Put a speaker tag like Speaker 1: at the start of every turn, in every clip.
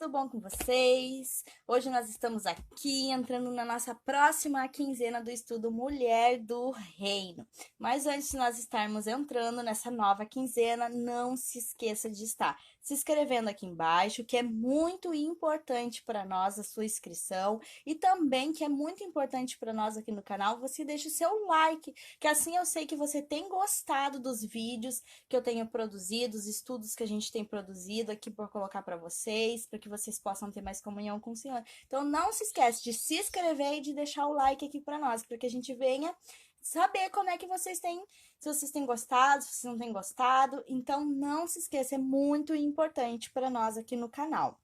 Speaker 1: tudo bom com vocês? Hoje nós estamos aqui entrando na nossa próxima quinzena do estudo Mulher do Reino. Mas antes de nós estarmos entrando nessa nova quinzena, não se esqueça de estar se inscrevendo aqui embaixo, que é muito importante para nós a sua inscrição, e também que é muito importante para nós aqui no canal, você deixa o seu like, que assim eu sei que você tem gostado dos vídeos que eu tenho produzido, os estudos que a gente tem produzido aqui por colocar para vocês, para que vocês possam ter mais comunhão com o Senhor. Então não se esquece de se inscrever e de deixar o like aqui para nós, para que a gente venha saber como é que vocês têm, se vocês têm gostado, se vocês não têm gostado. Então não se esqueça, é muito importante para nós aqui no canal.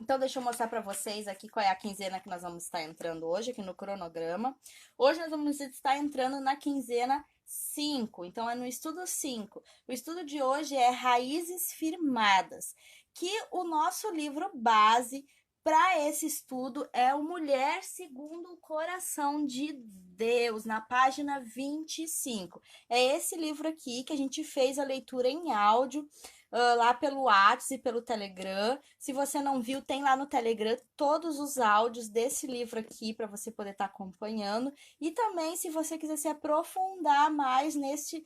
Speaker 1: Então, deixa eu mostrar para vocês aqui qual é a quinzena que nós vamos estar entrando hoje, aqui no cronograma. Hoje nós vamos estar entrando na quinzena 5, então é no estudo 5. O estudo de hoje é Raízes Firmadas, que o nosso livro base para esse estudo é o Mulher Segundo o Coração de Deus, na página 25. É esse livro aqui que a gente fez a leitura em áudio, lá pelo WhatsApp e pelo Telegram. Se você não viu, tem lá no Telegram todos os áudios desse livro aqui para você poder estar acompanhando. E também, se você quiser se aprofundar mais nesse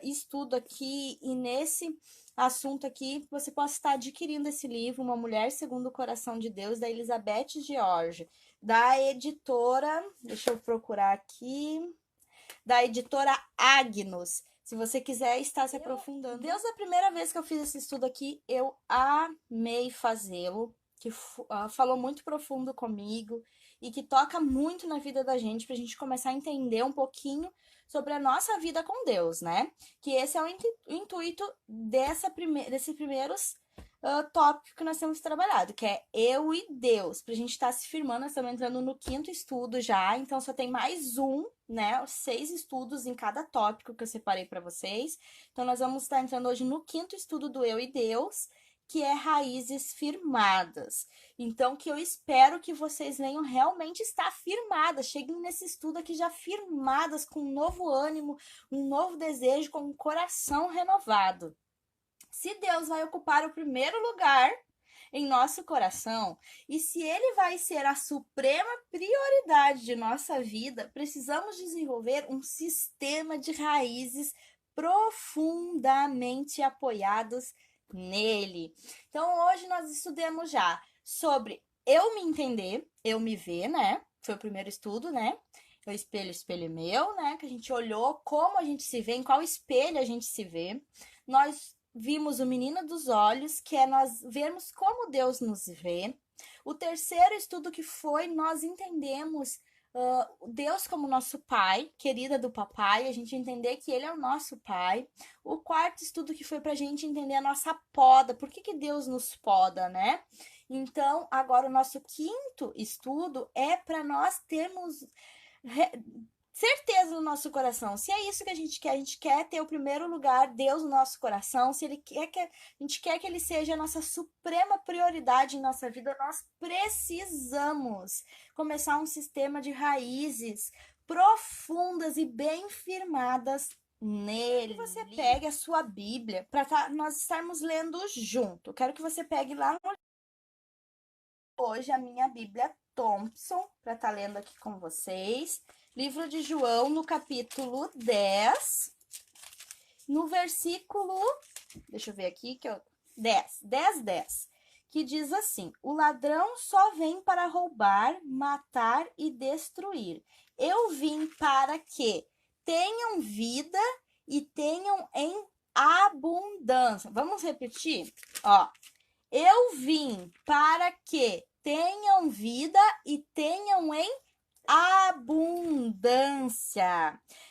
Speaker 1: estudo aqui e nesse assunto aqui, você pode estar adquirindo esse livro, Uma Mulher Segundo o Coração de Deus, da Elizabeth George, da editora, deixa eu procurar aqui, da editora Agnus. Se você quiser estar se aprofundando. Desde a primeira vez que eu fiz esse estudo aqui, eu amei fazê-lo, que falou muito profundo comigo e que toca muito na vida da gente, pra gente começar a entender um pouquinho sobre a nossa vida com Deus, né? Que esse é o intuito desses primeiros tópico que nós temos trabalhado, que é eu e Deus, pra gente estar se firmando. Nós estamos entrando no 5º estudo já, então só tem mais né, 6 estudos em cada tópico que eu separei para vocês. Então nós vamos estar entrando hoje no 5º estudo do eu e Deus, que é Raízes Firmadas. Então, que eu espero que vocês venham realmente estar firmadas, cheguem nesse estudo aqui já firmadas, com um novo ânimo, um novo desejo, com um coração renovado. Se Deus vai ocupar o primeiro lugar em nosso coração, e se Ele vai ser a suprema prioridade de nossa vida, precisamos desenvolver um sistema de raízes profundamente apoiados nele. Então, hoje nós estudamos já sobre eu me entender, eu me ver, né? Foi o primeiro estudo, né? O espelho, espelho meu, né? Que a gente olhou como a gente se vê, em qual espelho a gente se vê. Nós vimos o menino dos olhos, que é nós vermos como Deus nos vê. O terceiro estudo que foi, nós entendemos Deus como nosso pai, querida do papai, a gente entender que ele é o nosso pai. O quarto estudo que foi pra gente entender a nossa poda, por que Deus nos poda, né? Então, agora o nosso 5º estudo é para nós termos certeza no nosso coração. Se é isso que a gente quer ter o primeiro lugar, Deus no nosso coração, se ele quer a gente quer que ele seja a nossa suprema prioridade em nossa vida, nós precisamos começar um sistema de raízes profundas e bem firmadas nele. Que você pegue a sua Bíblia para nós estarmos lendo junto. Quero que você pegue lá hoje a minha Bíblia Thompson para estar lendo aqui com vocês. Livro de João, no capítulo 10, no versículo, deixa eu ver aqui, 10, que diz assim: o ladrão só vem para roubar, matar e destruir. Eu vim para que tenham vida e tenham em abundância. Vamos repetir? Ó, eu vim para que tenham vida e tenham em abundância.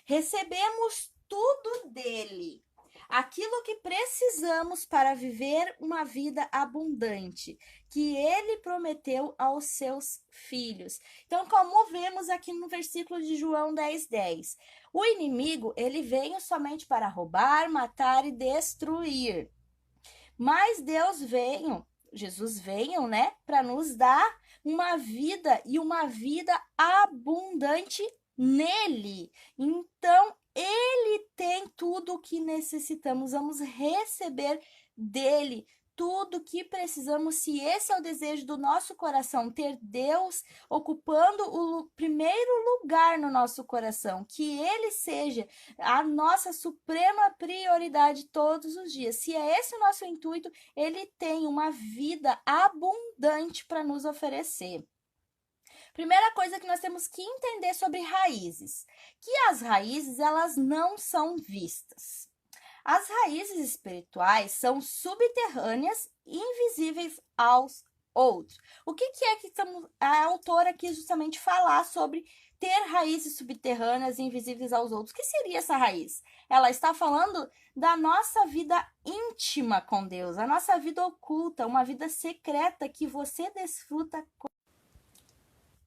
Speaker 1: Recebemos tudo dele, aquilo que precisamos para viver uma vida abundante, que ele prometeu aos seus filhos. Então, como vemos aqui no versículo de João 10:10, o inimigo, ele veio somente para roubar, matar e destruir. Mas Jesus veio, né, para nos dar uma vida e uma vida abundante nele. Então, ele tem tudo o que necessitamos. Vamos receber dele tudo que precisamos, se esse é o desejo do nosso coração, ter Deus ocupando o primeiro lugar no nosso coração, que Ele seja a nossa suprema prioridade todos os dias. Se é esse o nosso intuito, Ele tem uma vida abundante para nos oferecer. Primeira coisa que nós temos que entender sobre raízes, que as raízes elas não são vistas. As raízes espirituais são subterrâneas e invisíveis aos outros. O que é que a autora quis justamente falar sobre ter raízes subterrâneas e invisíveis aos outros? O que seria essa raiz? Ela está falando da nossa vida íntima com Deus, a nossa vida oculta, uma vida secreta que você desfruta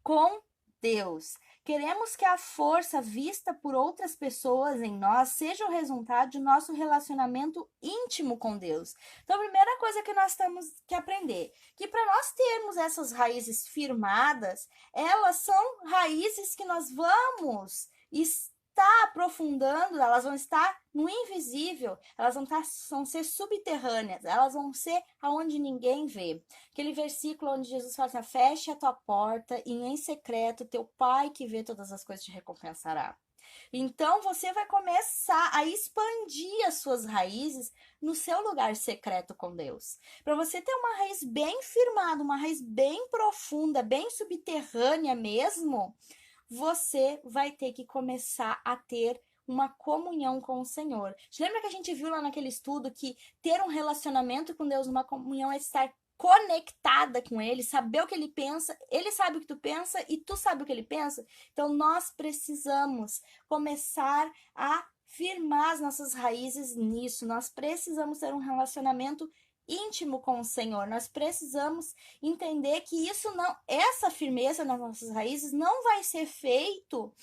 Speaker 1: com Deus. Queremos que a força vista por outras pessoas em nós seja o resultado de nosso relacionamento íntimo com Deus. Então, a primeira coisa que nós temos que aprender, que para nós termos essas raízes firmadas, elas são raízes que nós vamos estar aprofundando, elas vão estar no invisível, elas vão ser subterrâneas, elas vão ser aonde ninguém vê. Aquele versículo onde Jesus fala assim, feche a tua porta e em secreto teu pai que vê todas as coisas te recompensará. Então, você vai começar a expandir as suas raízes no seu lugar secreto com Deus. Para você ter uma raiz bem firmada, uma raiz bem profunda, bem subterrânea mesmo, você vai ter que começar a ter uma comunhão com o Senhor. Lembra que a gente viu lá naquele estudo que ter um relacionamento com Deus, uma comunhão, é estar conectada com Ele, saber o que Ele pensa, Ele sabe o que tu pensa e tu sabe o que Ele pensa? Então, nós precisamos começar a firmar as nossas raízes nisso. Nós precisamos ter um relacionamento íntimo com o Senhor. Nós precisamos entender que isso não, essa firmeza nas nossas raízes não vai ser feito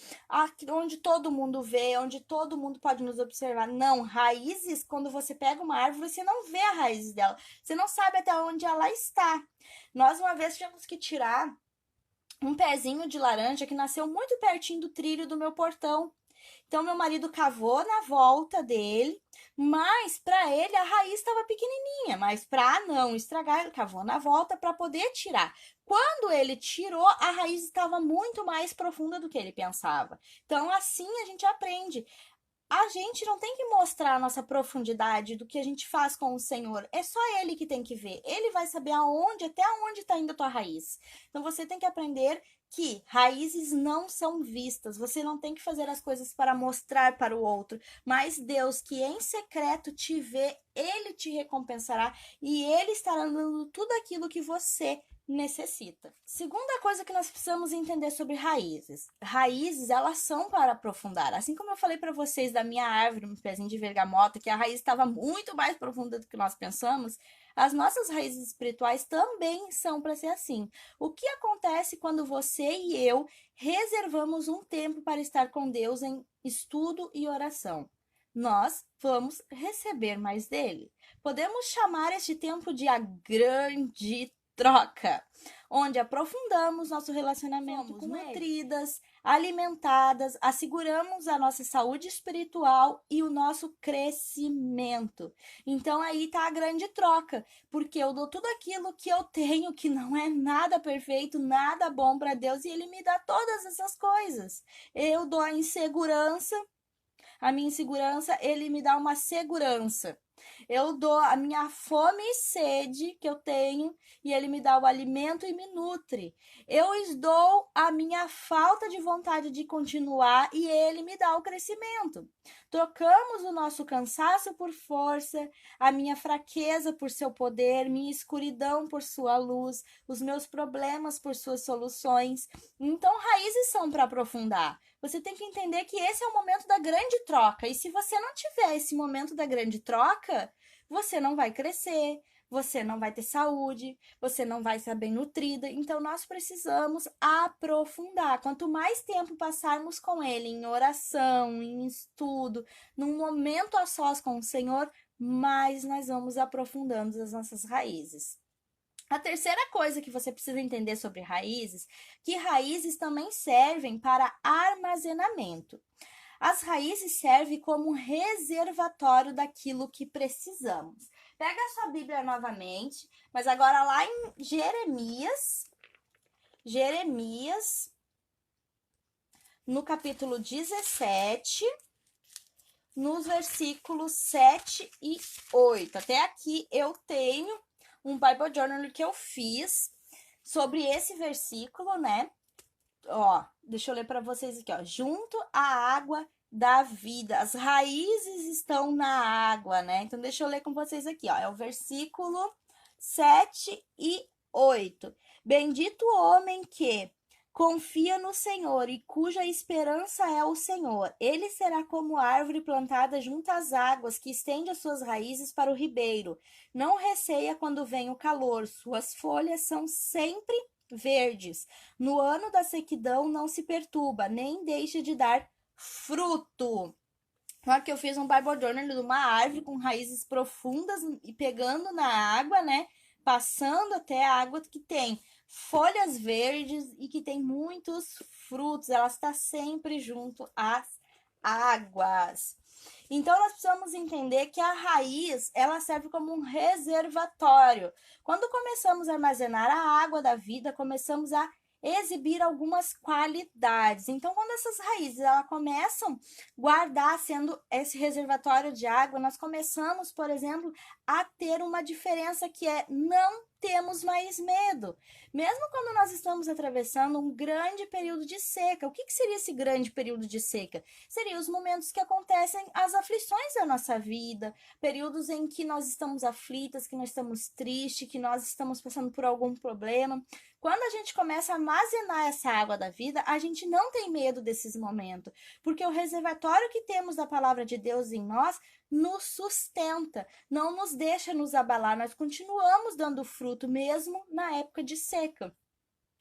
Speaker 1: onde todo mundo vê, onde todo mundo pode nos observar. Não, raízes, quando você pega uma árvore, você não vê a raiz dela. Você não sabe até onde ela está. Nós uma vez tivemos que tirar um pezinho de laranja que nasceu muito pertinho do trilho do meu portão. Então, meu marido cavou na volta dele, mas para ele a raiz estava pequenininha, mas para não estragar, ele cavou na volta para poder tirar. Quando ele tirou, a raiz estava muito mais profunda do que ele pensava. Então, assim a gente aprende. A gente não tem que mostrar a nossa profundidade do que a gente faz com o Senhor. É só Ele que tem que ver. Ele vai saber até onde está indo a tua raiz. Então, você tem que aprender que raízes não são vistas. Você não tem que fazer as coisas para mostrar para o outro. Mas Deus, que em secreto te vê, Ele te recompensará e Ele estará dando tudo aquilo que você necessita. Segunda coisa que nós precisamos entender sobre raízes. Raízes, elas são para aprofundar. Assim como eu falei para vocês da minha árvore, um pezinho de bergamota, que a raiz estava muito mais profunda do que nós pensamos, as nossas raízes espirituais também são para ser assim. O que acontece quando você e eu reservamos um tempo para estar com Deus em estudo e oração? Nós vamos receber mais dele. Podemos chamar este tempo de a grande troca, onde aprofundamos nosso relacionamento com nutridas, alimentadas, asseguramos a nossa saúde espiritual e o nosso crescimento. Então aí está a grande troca, porque eu dou tudo aquilo que eu tenho, que não é nada perfeito, nada bom para Deus, e Ele me dá todas essas coisas. Eu dou a insegurança, a minha insegurança, Ele me dá uma segurança. Eu dou a minha fome e sede que eu tenho e Ele me dá o alimento e me nutre. Eu dou a minha falta de vontade de continuar e Ele me dá o crescimento. Trocamos o nosso cansaço por força, a minha fraqueza por seu poder, minha escuridão por sua luz, os meus problemas por suas soluções. Então, raízes são para aprofundar. Você tem que entender que esse é o momento da grande troca. E se você não tiver esse momento da grande troca, você não vai crescer, você não vai ter saúde, você não vai ser bem nutrida. Então, nós precisamos aprofundar. Quanto mais tempo passarmos com Ele em oração, em estudo, num momento a sós com o Senhor, mais nós vamos aprofundando as nossas raízes. A terceira coisa que você precisa entender sobre raízes, que raízes também servem para armazenamento. As raízes servem como reservatório daquilo que precisamos. Pega a sua Bíblia novamente, mas agora lá em Jeremias, no capítulo 17, nos versículos 7 e 8. Até aqui eu tenho um Bible Journal que eu fiz sobre esse versículo, né? Ó, deixa eu ler para vocês aqui, ó. Junto à água da vida, as raízes estão na água, né? Então, deixa eu ler com vocês aqui, ó. É o versículo 7 e 8. Bendito o homem que confia no Senhor e cuja esperança é o Senhor. Ele será como árvore plantada junto às águas, que estende as suas raízes para o ribeiro. Não receia quando vem o calor, suas folhas são sempre verdes. No ano da sequidão não se perturba, nem deixa de dar fruto. Então, aqui eu fiz um Bible Journal de uma árvore com raízes profundas e pegando na água, né? Passando até a água que tem folhas verdes e que tem muitos frutos. Ela está sempre junto às águas. Então, nós precisamos entender que a raiz, ela serve como um reservatório. Quando começamos a armazenar a água da vida, começamos a exibir algumas qualidades. Então, quando essas raízes elas começam a guardar, sendo esse reservatório de água, nós começamos, por exemplo, a ter uma diferença que é não temos mais medo. Mesmo quando nós estamos atravessando um grande período de seca. O que seria esse grande período de seca? Seriam os momentos que acontecem as aflições da nossa vida, períodos em que nós estamos aflitas, que nós estamos tristes, que nós estamos passando por algum problema. Quando a gente começa a armazenar essa água da vida, a gente não tem medo desses momentos, porque o reservatório que temos da palavra de Deus em nós nos sustenta, não nos deixa nos abalar, nós continuamos dando fruto mesmo na época de seca.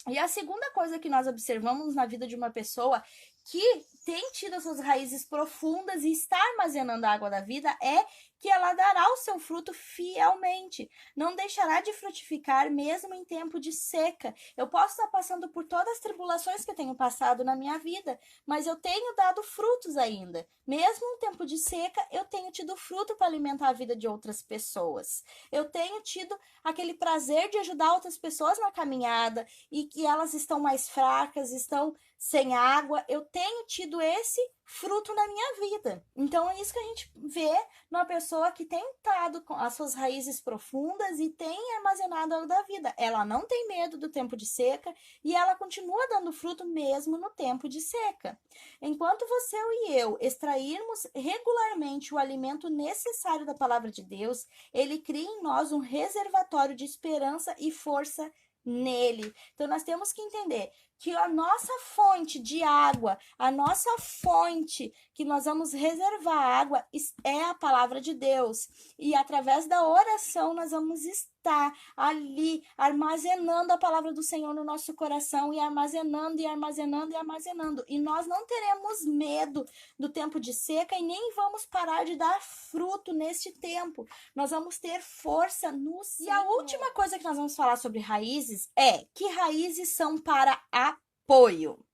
Speaker 1: E a segunda coisa que nós observamos na vida de uma pessoa que tem tido as suas raízes profundas e está armazenando a água da vida é que ela dará o seu fruto fielmente. Não deixará de frutificar mesmo em tempo de seca. Eu posso estar passando por todas as tribulações que eu tenho passado na minha vida, mas eu tenho dado frutos ainda. Mesmo em tempo de seca, eu tenho tido fruto para alimentar a vida de outras pessoas. Eu tenho tido aquele prazer de ajudar outras pessoas na caminhada e que elas estão mais fracas, estão sem água, eu tenho tido esse fruto na minha vida. Então, é isso que a gente vê numa pessoa que tem estado com as suas raízes profundas e tem armazenado a água da vida. Ela não tem medo do tempo de seca e ela continua dando fruto mesmo no tempo de seca. Enquanto você e eu extrairmos regularmente o alimento necessário da palavra de Deus, ele cria em nós um reservatório de esperança e força nele. Então, nós temos que entender que a nossa fonte de água, a nossa fonte que nós vamos reservar água é a palavra de Deus. E através da oração nós vamos estar ali armazenando a palavra do Senhor no nosso coração e armazenando e armazenando e armazenando. E nós não teremos medo do tempo de seca e nem vamos parar de dar fruto neste tempo. Nós vamos ter força no Senhor. E a última coisa que nós vamos falar sobre raízes é que raízes são para apoio.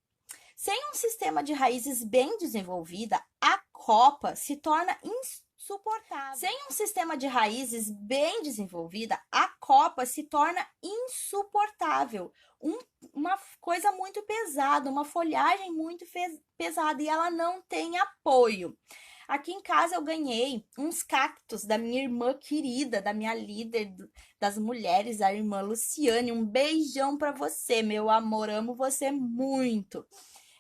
Speaker 1: Sem um sistema de raízes bem desenvolvida, a copa se torna insuportável. Sem um sistema de raízes bem desenvolvida, a copa se torna insuportável. Uma coisa muito pesada, uma folhagem muito pesada e ela não tem apoio. Aqui em casa eu ganhei uns cactos da minha irmã querida, da minha líder das mulheres, a irmã Luciane. Um beijão para você, meu amor, amo você muito.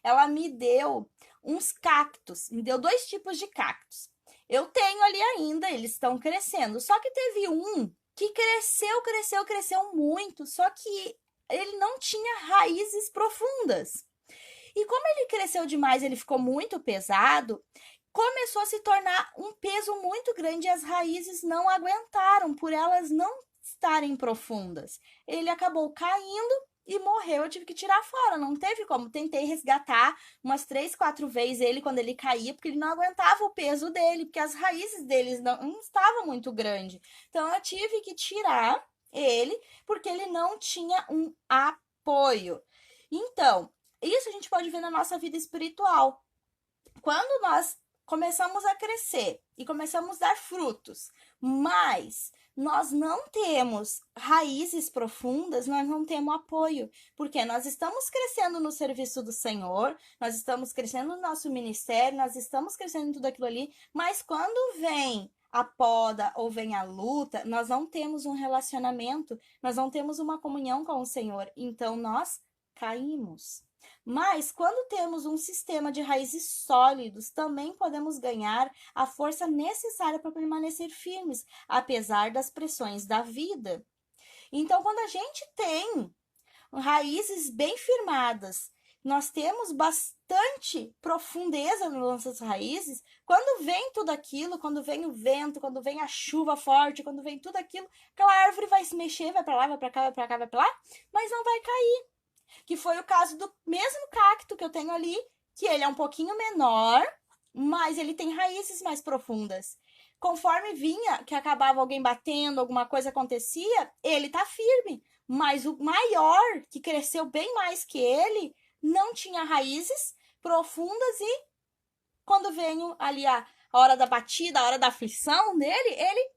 Speaker 1: Ela me deu uns cactos, me deu 2 tipos de cactos. Eu tenho ali ainda, eles estão crescendo. Só que teve um que cresceu muito, só que ele não tinha raízes profundas. E como ele cresceu demais, ele ficou muito pesado, começou a se tornar um peso muito grande e as raízes não aguentaram, por elas não estarem profundas. Ele acabou caindo e morreu, eu tive que tirar fora, não teve como. Tentei resgatar umas 3, 4 vezes ele quando ele caía, porque ele não aguentava o peso dele, porque as raízes dele não estavam muito grandes. Então, eu tive que tirar ele, porque ele não tinha um apoio. Então, isso a gente pode ver na nossa vida espiritual. Quando nós começamos a crescer e começamos a dar frutos, mas nós não temos raízes profundas, nós não temos apoio, porque nós estamos crescendo no serviço do Senhor, nós estamos crescendo no nosso ministério, nós estamos crescendo em tudo aquilo ali, mas quando vem a poda ou vem a luta, nós não temos um relacionamento, nós não temos uma comunhão com o Senhor, então nós caímos. Mas quando temos um sistema de raízes sólidos, também podemos ganhar a força necessária para permanecer firmes, apesar das pressões da vida. Então, quando a gente tem raízes bem firmadas, nós temos bastante profundeza nas nossas raízes, quando vem tudo aquilo, quando vem o vento, quando vem a chuva forte, quando vem tudo aquilo, aquela árvore vai se mexer, vai para lá, vai para cá, vai para cá, vai para lá, mas não vai cair. Que foi o caso do mesmo cacto que eu tenho ali, que ele é um pouquinho menor, mas ele tem raízes mais profundas. Conforme vinha, que acabava alguém batendo, alguma coisa acontecia, ele tá firme. Mas o maior, que cresceu bem mais que ele, não tinha raízes profundas e quando veio ali a hora da batida, a hora da aflição dele, ele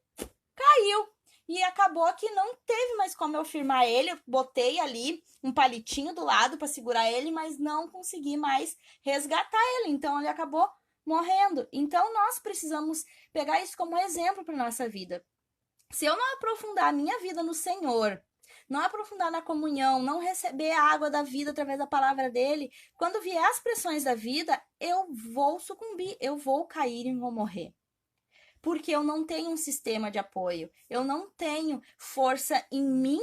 Speaker 1: caiu. E acabou que não teve mais como eu firmar ele. Eu botei ali um palitinho do lado para segurar ele, mas não consegui mais resgatar ele. Então, ele acabou morrendo. Então, nós precisamos pegar isso como exemplo para nossa vida. Se eu não aprofundar a minha vida no Senhor, não aprofundar na comunhão, não receber a água da vida através da palavra dele, quando vier as pressões da vida, eu vou sucumbir, eu vou cair e vou morrer. Porque eu não tenho um sistema de apoio, eu não tenho força em mim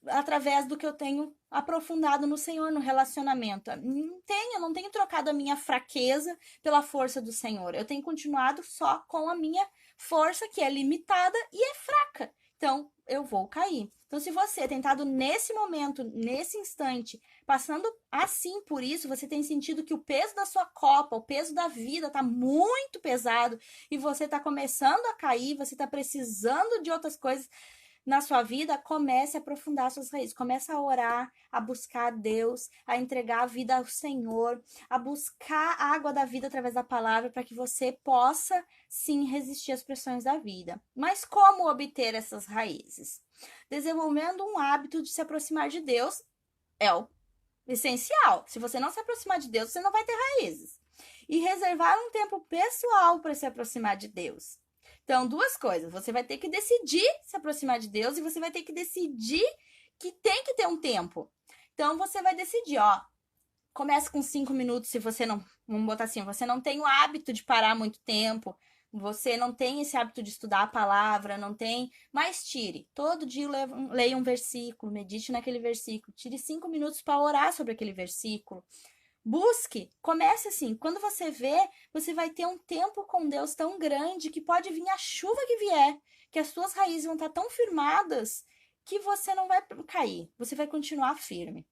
Speaker 1: através do que eu tenho aprofundado no Senhor, no relacionamento. Eu não tenho trocado a minha fraqueza pela força do Senhor. Eu tenho continuado só com a minha força, que é limitada e é fraca. Então, eu vou cair. Então, se você tem estado nesse momento, nesse instante, passando assim por isso, você tem sentido que o peso da sua copa, o peso da vida está muito pesado e você está começando a cair, você está precisando de outras coisas na sua vida, comece a aprofundar suas raízes, comece a orar, a buscar a Deus, a entregar a vida ao Senhor, a buscar a água da vida através da palavra para que você possa, sim, resistir às pressões da vida. Mas como obter essas raízes? Desenvolvendo um hábito de se aproximar de Deus é o essencial. Se você não se aproximar de Deus, você não vai ter raízes. E reservar um tempo pessoal para se aproximar de Deus. Então, duas coisas. Você vai ter que decidir se aproximar de Deus e você vai ter que decidir que tem que ter um tempo. Então, você vai decidir, ó. Comece com 5 minutos se você não... Vamos botar assim, você não tem o hábito de parar muito tempo. Você não tem esse hábito de estudar a palavra, não tem... Mas tire. Todo dia leia um versículo, medite naquele versículo. Tire 5 minutos para orar sobre aquele versículo. Busque, comece assim, quando você vê, você vai ter um tempo com Deus tão grande que pode vir a chuva que vier, que as suas raízes vão estar tão firmadas que você não vai cair, você vai continuar firme.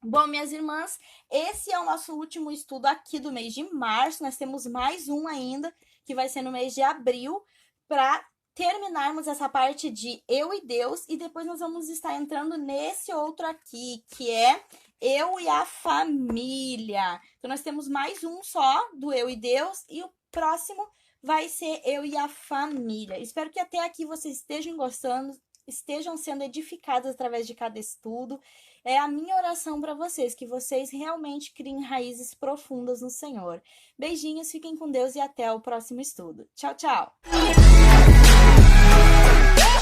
Speaker 1: Bom, minhas irmãs, esse é o nosso último estudo aqui do mês de março, nós temos mais um ainda, que vai ser no mês de abril, para terminarmos essa parte de eu e Deus, e depois nós vamos estar entrando nesse outro aqui, que é eu e a família. Então, nós temos mais um só do eu e Deus, e o próximo vai ser eu e a família. Espero que até aqui vocês estejam gostando, estejam sendo edificados através de cada estudo. É a minha oração para vocês, que vocês realmente criem raízes profundas no Senhor. Beijinhos, fiquem com Deus e até o próximo estudo. Tchau, tchau!